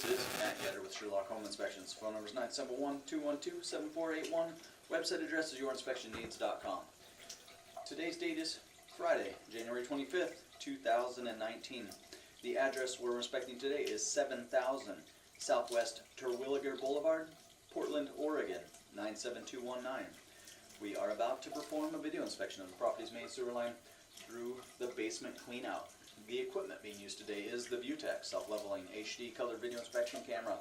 This is Matt Yetter with Sherlock Home Inspections. Phone number is 971-212-7481. Website address is yourinspectionneeds.com. Today's date is Friday, January 25th, 2019. The address we're inspecting today is 7000 Southwest Terwilliger Boulevard, Portland, Oregon, 97219. We are about to perform a video inspection of the property's main sewer line through the basement clean out. The equipment being used today is the Blvd self-leveling HD color video inspection camera.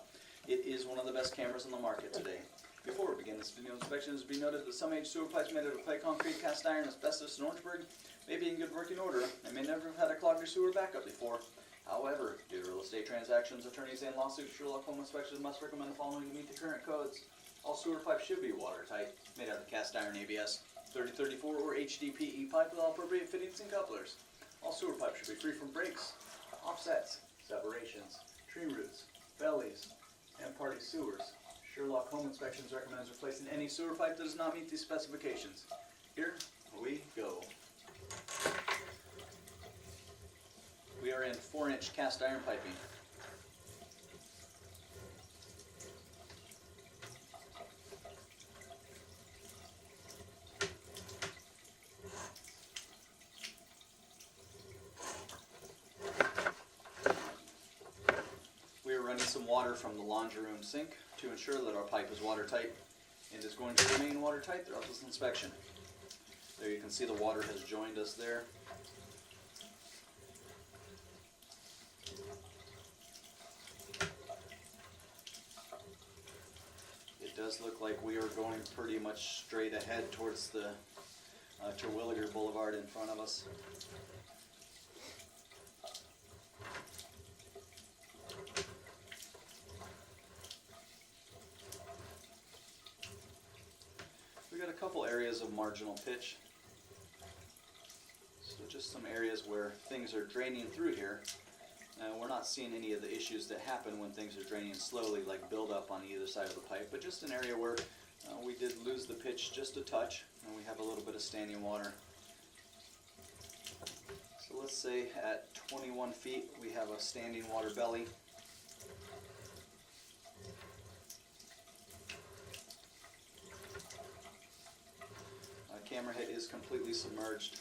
It is one of the best cameras on the market today. Before we begin this video inspection, it is to be noted that some aged sewer pipes made out of clay, concrete, cast iron, asbestos, and Orangeburg may be in good working order and may never have had a clogged or sewer backup before. However, due to real estate transactions, attorneys, and lawsuits, Sherlock Home Inspections must recommend the following to meet the current codes. All sewer pipes should be watertight, made out of cast iron ABS, 3034 or HDPE pipe with all appropriate fittings and couplers. All sewer pipes should be free from breaks, offsets, separations, tree roots, bellies, and party sewers. Sherlock Home Inspections recommends replacing any sewer pipe that does not meet these specifications. Here we go. We are in 4-inch cast iron piping. We are running some water from the laundry room sink to ensure that our pipe is watertight and is going to remain watertight throughout this inspection. There you can see the water has joined us there. It does look like we are going pretty much straight ahead towards the Terwilliger Boulevard in front of us. We got a couple areas of marginal pitch. So just some areas where things are draining through here. We're not seeing any of the issues that happen when things are draining slowly, like buildup on either side of the pipe, but just an area where we did lose the pitch just a touch, and we have a little bit of standing water. So let's say at 21 feet we have a standing water belly. Camera head is completely submerged.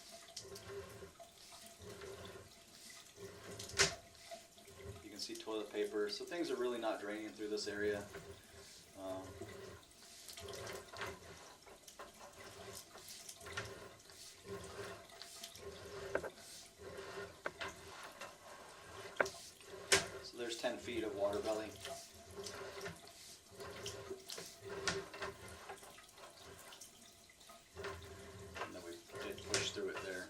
You can see toilet paper, so things are really not draining through this area. So there's 10 feet of water belly. Through it there.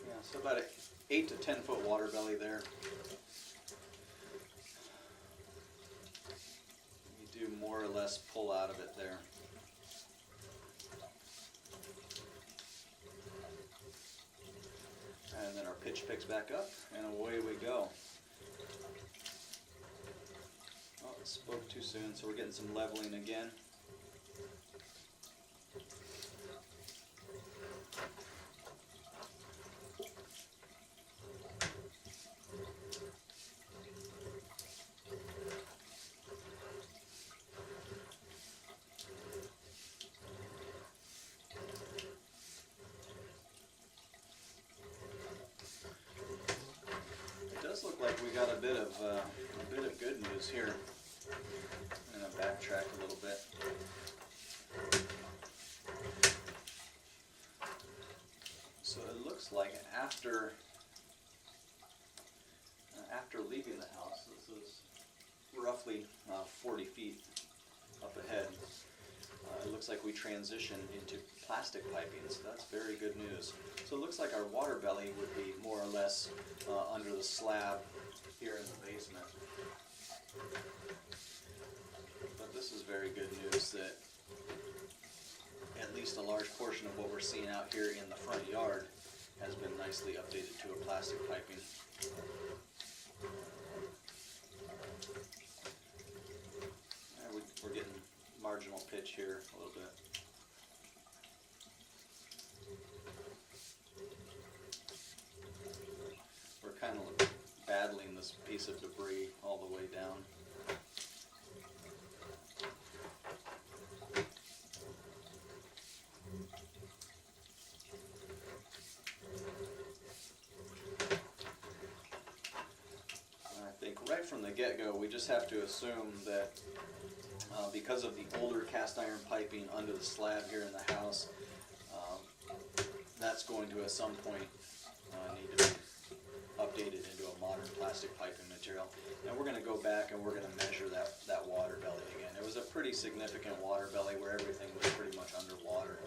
Yeah, so about an 8 to 10 foot water belly there. You do more or less pull out of it there. And then our pitch picks back up and away we go. Spoke too soon, so we're getting some leveling again. It does look like we got a bit of good news here. I'm going to backtrack a little bit. So it looks like after leaving the house, this is roughly 40 feet up ahead. It looks like we transitioned into plastic piping, so that's very good news. So it looks like our water belly would be more or less under the slab here in the basement. But this is very good news that at least a large portion of what we're seeing out here in the front yard has been nicely updated to a plastic piping. We're getting marginal pitch here a little bit. kind of battling this piece of debris all the way down. I think right from the get-go, we just have to assume that because of the older cast iron piping under the slab here in the house, that's going to at some point need to be updated into a modern plastic piping material. And we're going to go back and we're going to measure that water belly again. It was a pretty significant water belly where everything was pretty much underwater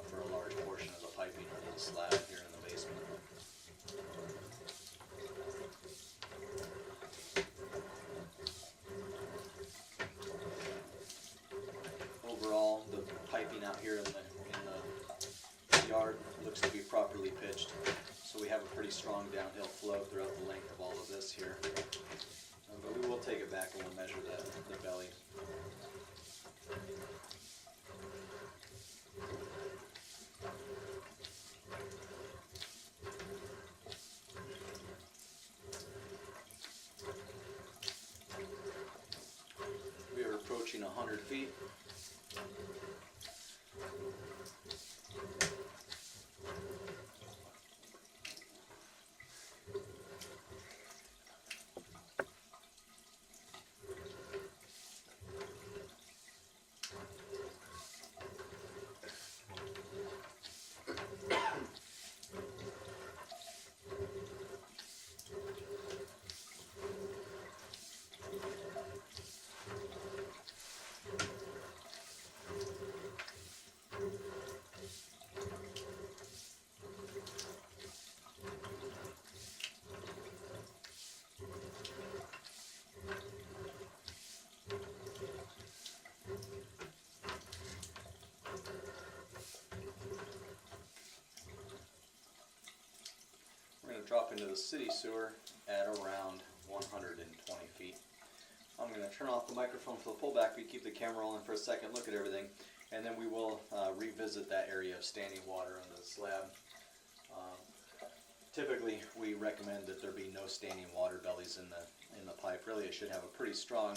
for a large portion of the piping under the slab here in the basement. Overall, the piping out here in the yard looks to be properly pitched, so we have a pretty strong downhill flow throughout the length of all of this here. But we will take it back and we'll measure the belly. We are approaching 100 feet. Drop into the city sewer at around 120 feet. I'm going to turn off the microphone for the pullback. We keep the camera on for a second, look at everything, and then we will revisit that area of standing water under the slab. Typically, we recommend that there be no standing water bellies in the pipe. Really, it should have a pretty strong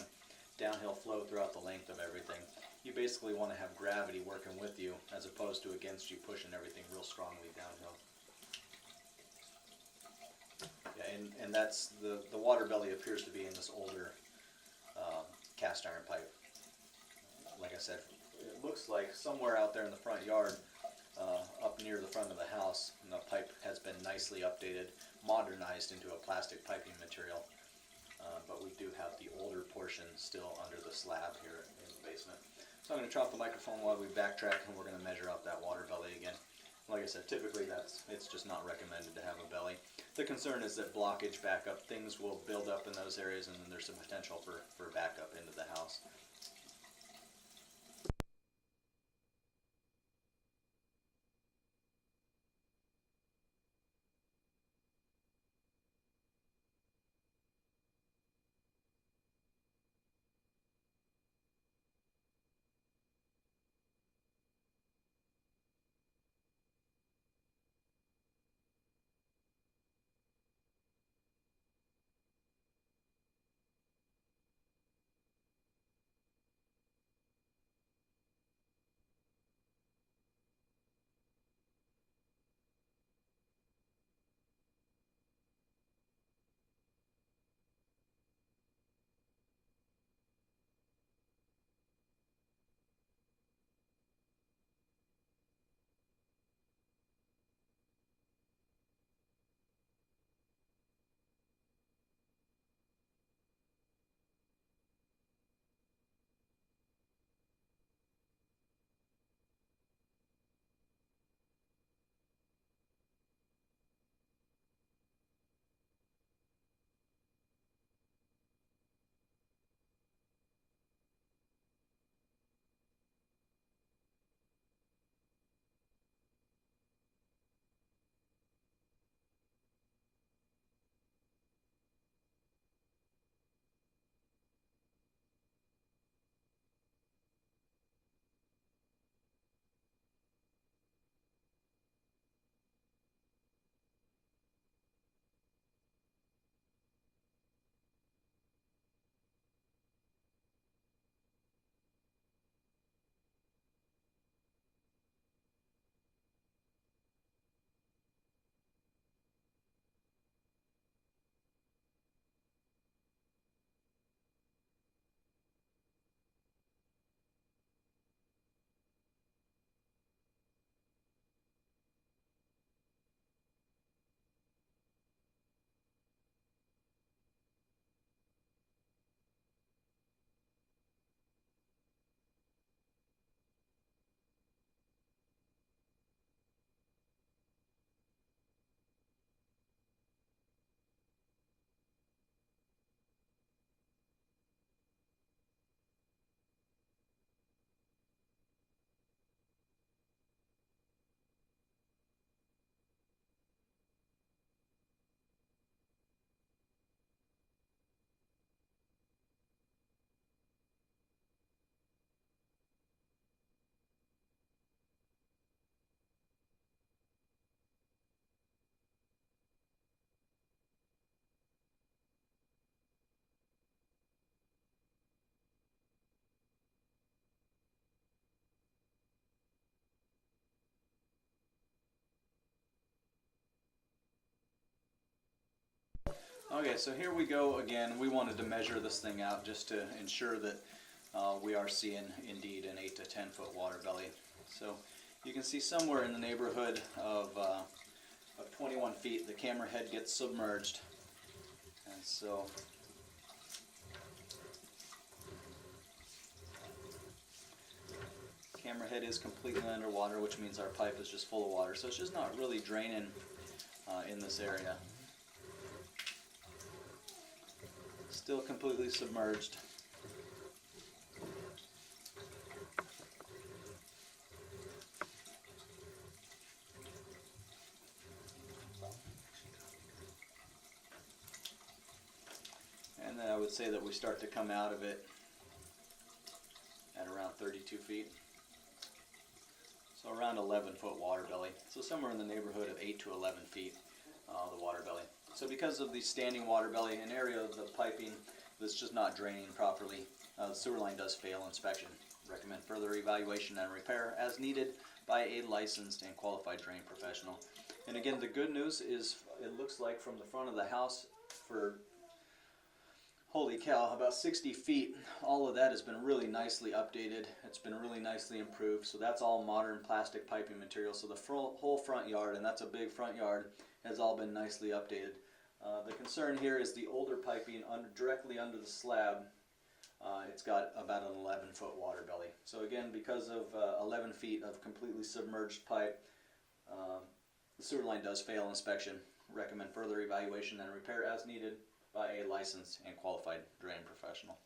downhill flow throughout the length of everything. You basically want to have gravity working with you as opposed to against you, pushing everything real strongly downhill. Yeah, and that's the water belly appears to be in this older cast iron pipe. Like I said, it looks like somewhere out there in the front yard, up near the front of the house, the pipe has been nicely updated, modernized into a plastic piping material. But we do have the older portion still under the slab here in the basement. So I'm going to drop the microphone while we backtrack, and we're going to measure out that water belly again. Like I said, typically it's just not recommended to have a belly. The concern is that blockage backup, things will build up in those areas, and then there's some potential for backup into the house. Okay, so here we go again. We wanted to measure this thing out just to ensure that we are seeing indeed an 8 to 10 foot water belly. So you can see somewhere in the neighborhood of 21 feet the camera head gets submerged. And so camera head is completely underwater, which means our pipe is just full of water. So it's just not really draining in this area. Still completely submerged. And then I would say that we start to come out of it at around 32 feet. So around 11 foot water belly. So somewhere in the neighborhood of 8 to 11 feet, the water belly. So because of the standing water belly, an area of the piping that's just not draining properly, the sewer line does fail inspection. Recommend further evaluation and repair as needed by a licensed and qualified drain professional. And again, the good news is it looks like from the front of the house for, holy cow, about 60 feet, all of that has been really nicely updated. It's been really nicely improved. So that's all modern plastic piping material. So the whole front yard, and that's a big front yard, has all been nicely updated. The concern here is the older piping directly under the slab. It's got about an 11 foot water belly. So again, because of 11 feet of completely submerged pipe, the sewer line does fail inspection. Recommend further evaluation and repair as needed by a licensed and qualified drain professional.